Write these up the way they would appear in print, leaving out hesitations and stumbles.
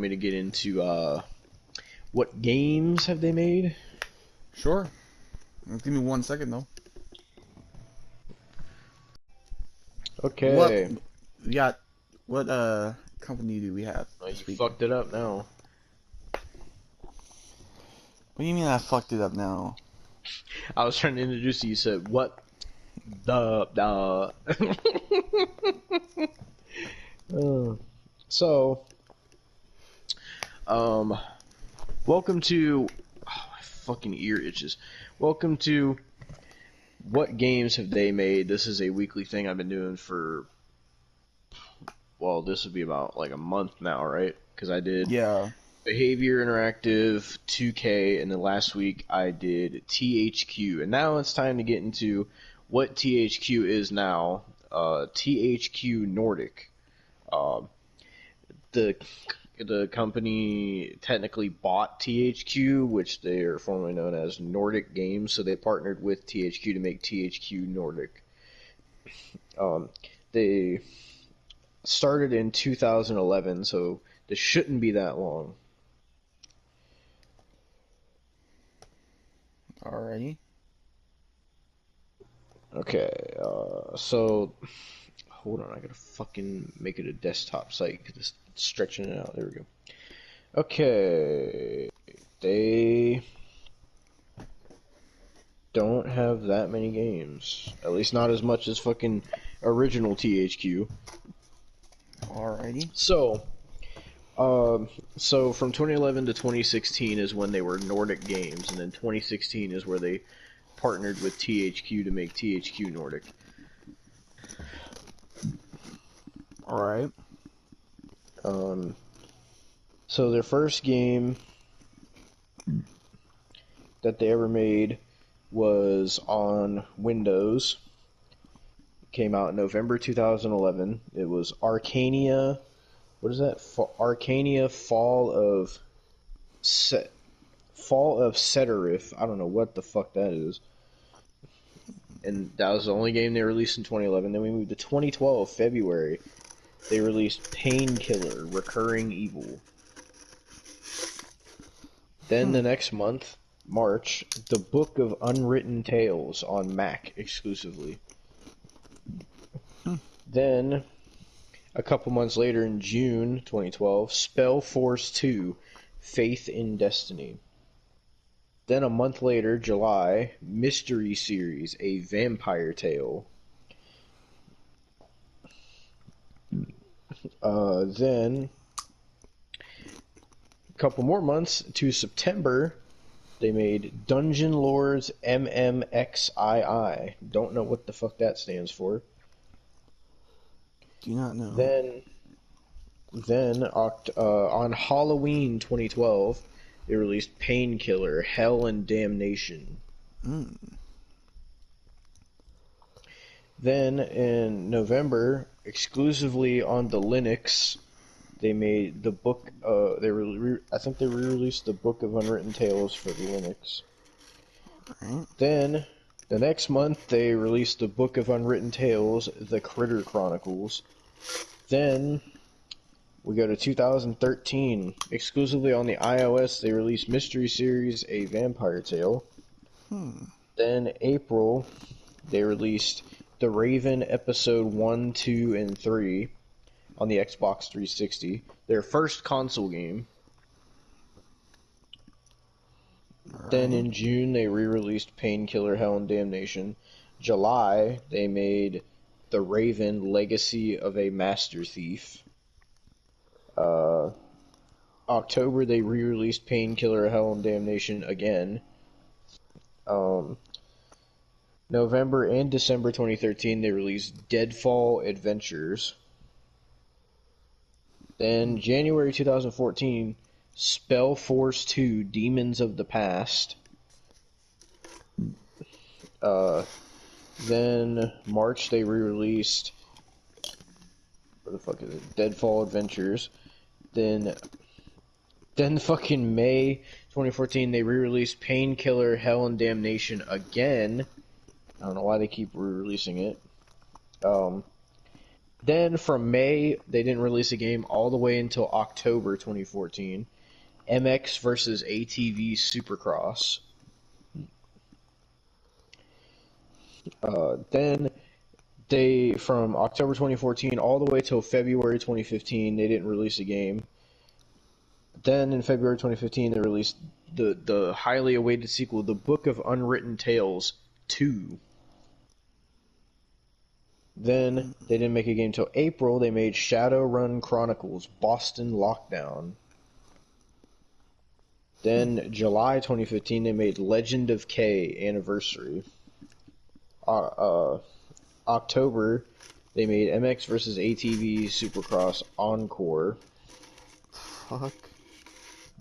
Me to get into what games have they made? Sure. Give me 1 second though. What Okay. we got? What company do we have Well, you this week? fucked it up now. What do you mean I fucked it up now? I was trying to introduce you. You said what the. So, um, welcome to. Oh, my fucking ear itches. Welcome to what games have they made? This is a weekly thing I've been doing for. Well, this would be about like a month now, right? Because I did Yeah. Behavior Interactive, 2K, and then last week I did THQ. And now it's time to get into what THQ is now. THQ Nordic. Uh, the the company technically bought THQ, which they are formerly known as Nordic Games, so they partnered with THQ to make THQ Nordic. They started in 2011, so this shouldn't be that long. Alrighty. Okay, so hold on, I gotta fucking make it a desktop site because it's stretching it out. There we go. Okay, they don't have that many games. At least not as much as fucking original THQ. Alrighty. So from 2011 to 2016 is when they were Nordic Games, and then 2016 is where they partnered with THQ to make THQ Nordic. Alright. So their first game that they ever made was on Windows. It came out in November 2011. It was Arcania. What is that? Arcania Fall of Seterif. I don't know what the fuck that is. And that was the only game they released in 2011. Then we moved to 2012, February. They released Painkiller, Recurring Evil. Then the next month, March, The Book of Unwritten Tales on Mac exclusively. Then, a couple months later in June 2012, Spell Force 2, Faith in Destiny. Then a month later, July, Mystery Series, A Vampire Tale. Then, a couple more months to September, they made Dungeon Lords MMXII. Don't know what the fuck that stands for. Do not know. Then on Halloween 2012, they released Painkiller, Hell and Damnation. Then in November, exclusively on the Linux, they made the book. I think they re-released the Book of Unwritten Tales for the Linux. Alright. Then the next month, they released the Book of Unwritten Tales, The Critter Chronicles. Then we go to 2013. Exclusively on the iOS, they released Mystery Series, A Vampire Tale. Then April, they released The Raven Episode 1, 2, and 3 on the Xbox 360. Their first console game. Then in June, they re-released Painkiller, Hell and Damnation. July, they made The Raven, Legacy of a Master Thief. October, they re-released Painkiller, Hell and Damnation again. November and December 2013, they released Deadfall Adventures. Then January 2014, Spell Force 2, Demons of the Past. Then March, they re-released, what the fuck is it? Deadfall Adventures. Then fucking May 2014, they re-released Painkiller, Hell and Damnation again. I don't know why they keep re-releasing it. Then from May, they didn't release a game all the way until October 2014. MX versus ATV Supercross. Then they, from October 2014 all the way till February 2015, they didn't release a game. Then in February 2015, they released the highly awaited sequel, The Book of Unwritten Tales 2. Then they didn't make a game until April. They made Shadowrun Chronicles Boston Lockdown. Then July 2015, they made Legend of K Anniversary. October, they made MX vs. ATV Supercross Encore. Fuck.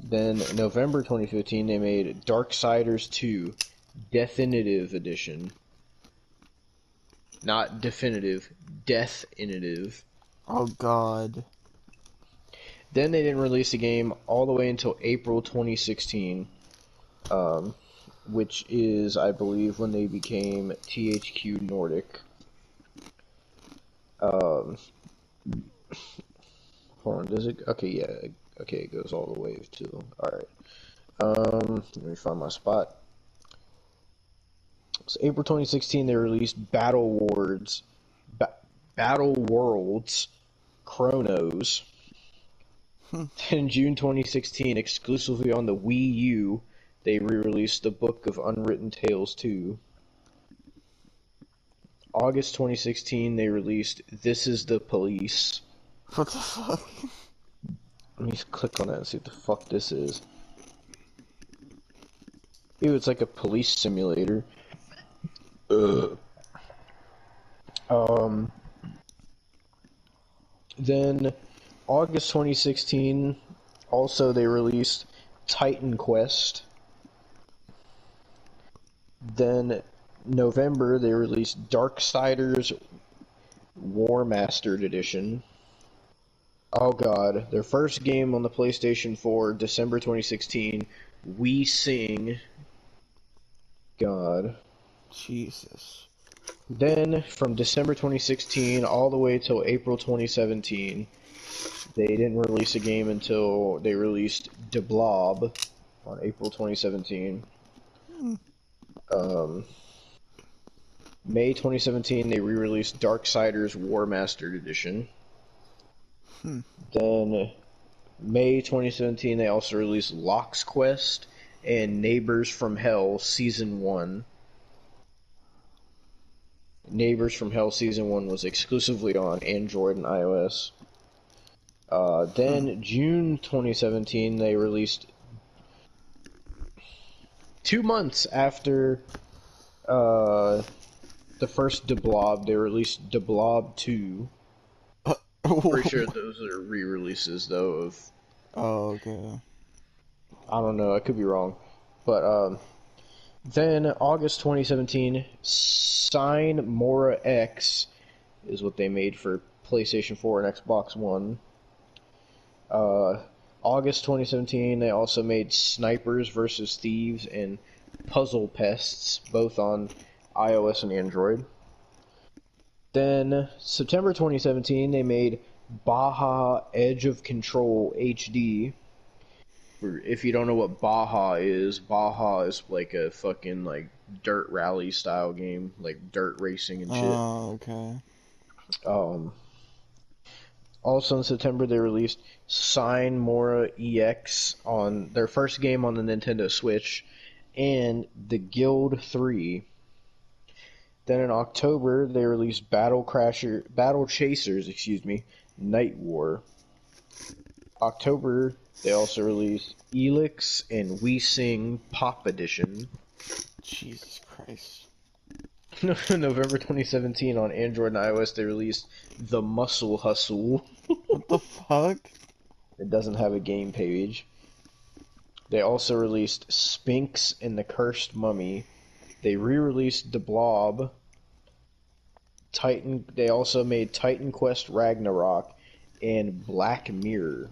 Then November 2015, they made Darksiders 2 Definitive Edition. Not definitive, Deathinitive. Oh god. Then they didn't release a game all the way until April 2016, which is, I believe, when they became THQ Nordic. Hold on, does it? Okay, yeah. Okay, it goes all the way to. Alright. Let me find my spot. So April 2016, they released Battle Worlds Chronos. In June 2016, exclusively on the Wii U, they re-released The Book of Unwritten Tales 2. August 2016, they released This Is the Police. What the fuck? Let me click on that and see what the fuck this is. Ew, it's like a police simulator. Then August 2016, also they released Titan Quest. Then November, they released Darksiders War Mastered Edition. Oh god, their first game on the PlayStation 4, December 2016, We Sing. God. Jesus. Then, from December 2016 all the way till April 2017, they didn't release a game until they released De Blob on April 2017. May 2017, they re-released Darksiders War Mastered Edition. Then, May 2017, they also released Locke's Quest and Neighbors from Hell Season 1. Neighbors from Hell Season 1 was exclusively on Android and iOS. Then, June 2017, they released 2 months after the first De Blob, they released De Blob 2. Pretty sure those are re-releases, though, of... Oh, okay. I don't know, I could be wrong. But, then, August 2017, Sign Mora X is what they made for PlayStation 4 and Xbox One. August 2017, they also made Snipers vs. Thieves and Puzzle Pests, both on iOS and Android. Then, September 2017, they made Baja Edge of Control HD. If you don't know what Baja is like a fucking, like, dirt rally style game, like dirt racing and shit. Oh, okay. Also in September, they released Sign Mora EX on their first game on the Nintendo Switch, and The Guild 3. Then in October, they released Battle Chasers, Night War. October, they also released Elix and We Sing Pop Edition. Jesus Christ. November 2017, on Android and iOS, they released The Muscle Hustle. What the fuck? It doesn't have a game page. They also released Sphinx and the Cursed Mummy. They re-released The Blob. They also made Titan Quest Ragnarok and Black Mirror.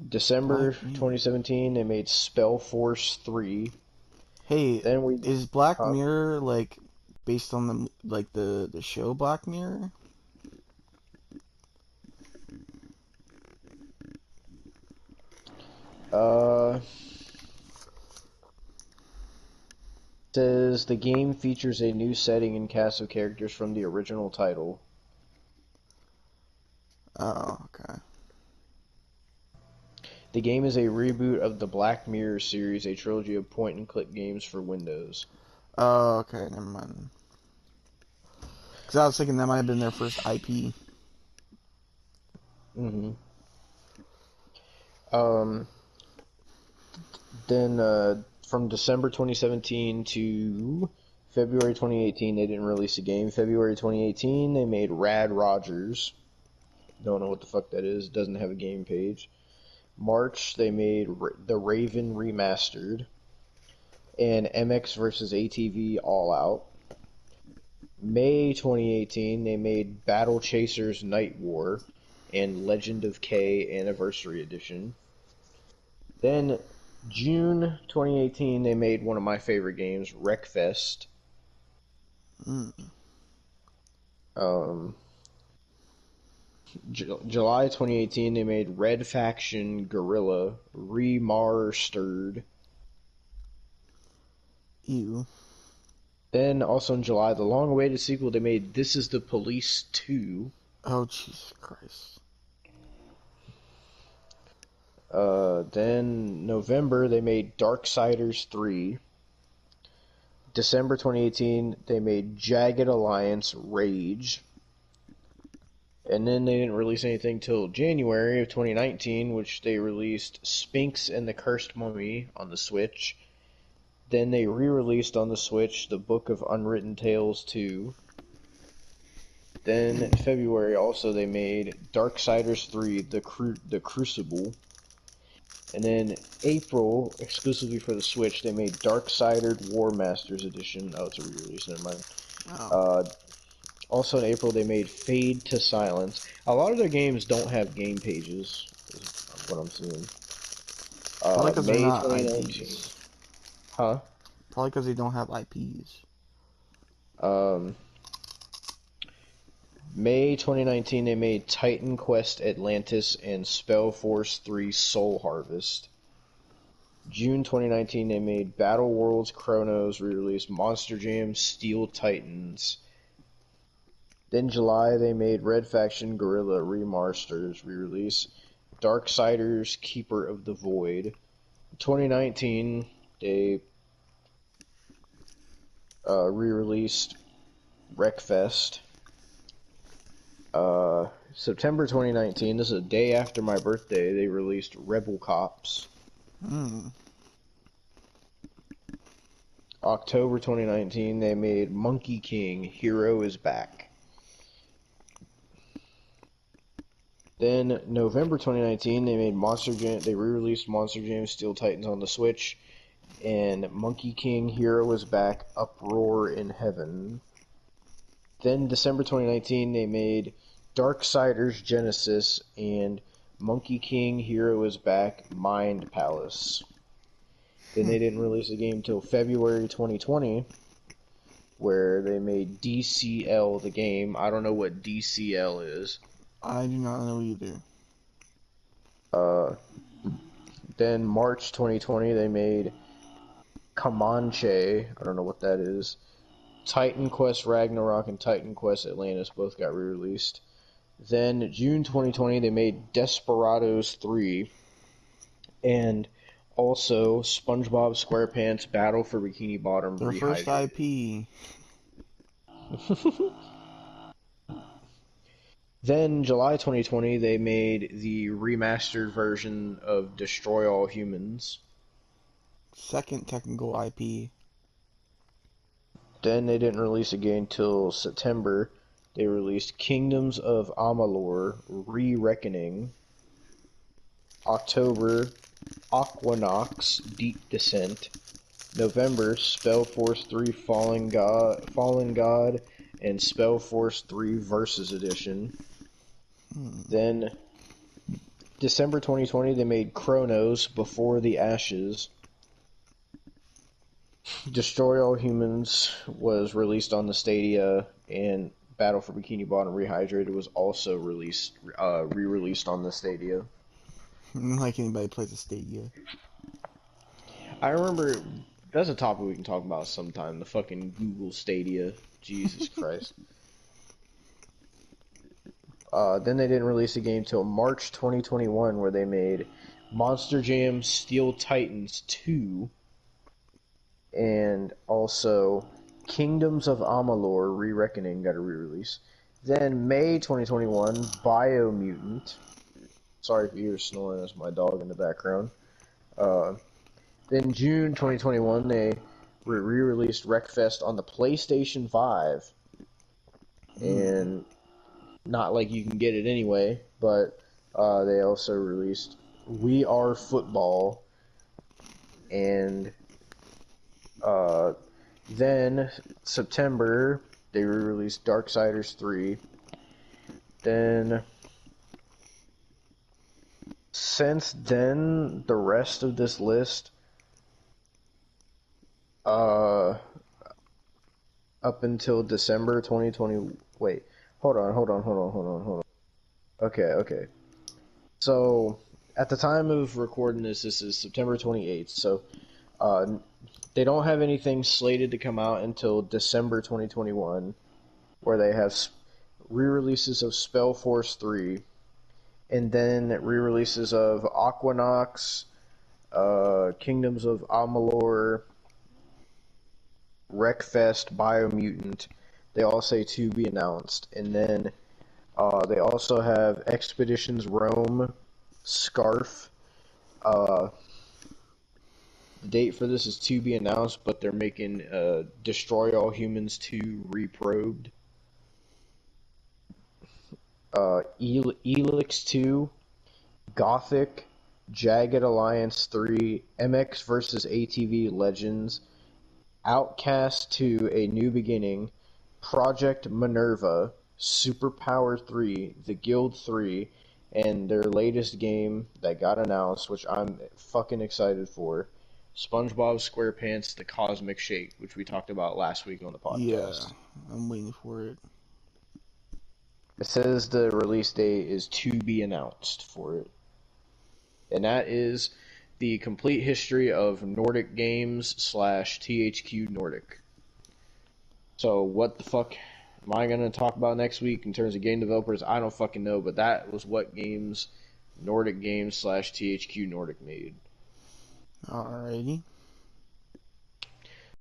December 2017, they made Spell Force 3. Hey, Then is Black Mirror like Based on the show Black Mirror? Uh, says the game features a new setting and cast of characters from the original title. Oh, okay. The game is a reboot of the Black Mirror series, a trilogy of point-and-click games for Windows. Oh, okay, never mind. Because I was thinking that might have been their first IP. Mm-hmm. Then from December 2017 to February 2018, they didn't release a game. February 2018, they made Rad Rogers. Don't know what the fuck that is. Doesn't have a game page. March, they made The Raven Remastered and MX vs. ATV All Out. May 2018, they made Battle Chasers Night War and Legend of K Anniversary Edition. Then June 2018, they made one of my favorite games, Wreckfest. Mm. July 2018, they made Red Faction Guerrilla Remastered. Ew. Then, also in July, the long-awaited sequel, they made This Is the Police 2. Oh, Jesus Christ. Then, November, they made Darksiders 3. December 2018, they made Jagged Alliance Rage. And then they didn't release anything till January of 2019, which they released Sphinx and the Cursed Mummy on the Switch. Then they re-released on the Switch the Book of Unwritten Tales 2. Then in February also they made Darksiders 3, the Crucible. And then April, exclusively for the Switch, they made Darksiders War Masters Edition. Oh, it's a re-release, never mind. Oh. Also in April, they made Fade to Silence. A lot of their games don't have game pages, is what I'm seeing. Probably because they're May not 2019. IPs. Huh? Probably because they don't have IPs. May 2019, they made Titan Quest Atlantis and Spellforce 3 Soul Harvest. June 2019, they made Battle Worlds Chronos, re-released Monster Jam Steel Titans. Then July, they made Red Faction Guerrilla Remasters, re-release Darksiders Keeper of the Void. 2019, they re-released Wreckfest. September 2019, this is a day after my birthday, they released Rebel Cops. October 2019, they made Monkey King, Hero is Back. Then November 2019, they made they re-released Monster Jam Steel Titans on the Switch, and Monkey King, Hero is Back, Uproar in Heaven. Then December 2019, they made Darksiders Genesis and Monkey King, Hero is Back, Mind Palace. Then they didn't release a game until February 2020, where they made DCL the game. I don't know what DCL is. I do not know either. Then March 2020, they made Comanche. I don't know what that is. Titan Quest Ragnarok and Titan Quest Atlantis both got re-released. Then June 2020, they made Desperados 3 and also SpongeBob SquarePants Battle for Bikini Bottom Their first IP. Then July 2020, they made the remastered version of Destroy All Humans. Second technical IP. Then they didn't release a game till September. They released Kingdoms of Amalur Re-Reckoning. October, Aquanox Deep Descent. November, Spellforce 3 Fallen God and Spellforce 3 Versus Edition. Then December 2020, they made Chronos Before the Ashes. Destroy All Humans was released on the Stadia, and Battle for Bikini Bottom Rehydrated was also re-released on the Stadia. Like anybody plays a Stadia. I remember that's a topic we can talk about sometime. The fucking Google Stadia, Jesus Christ. Then they didn't release the game till March 2021, where they made Monster Jam Steel Titans 2, and also Kingdoms of Amalur: Re-Reckoning got a re-release. Then May 2021, Biomutant. Sorry if you hear snoring, that's my dog in the background. Then June 2021, they re-released Wreckfest on the PlayStation 5. And not like you can get it anyway, but they also released We Are Football. And then September, they re-released Darksiders 3. Then since then, the rest of this list, up until December 2020. Wait, hold on. Okay. So, at the time of recording this is September 28th. So, they don't have anything slated to come out until December 2021, where they have re-releases of Spellforce 3, and then re-releases of Aquanox, Kingdoms of Amalur, Wreckfest, Biomutant. They all say to be announced. And then they also have Expeditions Rome, Scarf. The date for this is to be announced, but they're making Destroy All Humans 2 Reprobed. Elix 2, Gothic, Jagged Alliance 3, MX vs. ATV Legends, Outcast 2, A New Beginning, Project Minerva, Superpower 3, The Guild 3, and their latest game that got announced, which I'm fucking excited for, SpongeBob SquarePants The Cosmic Shake, which we talked about last week on the podcast. Yeah, I'm waiting for it. It says the release date is to be announced for it. And that is the complete history of Nordic Games / THQ Nordic. So what the fuck am I going to talk about next week in terms of game developers? I don't fucking know, but that was what games Nordic Games / THQ Nordic made. Alrighty.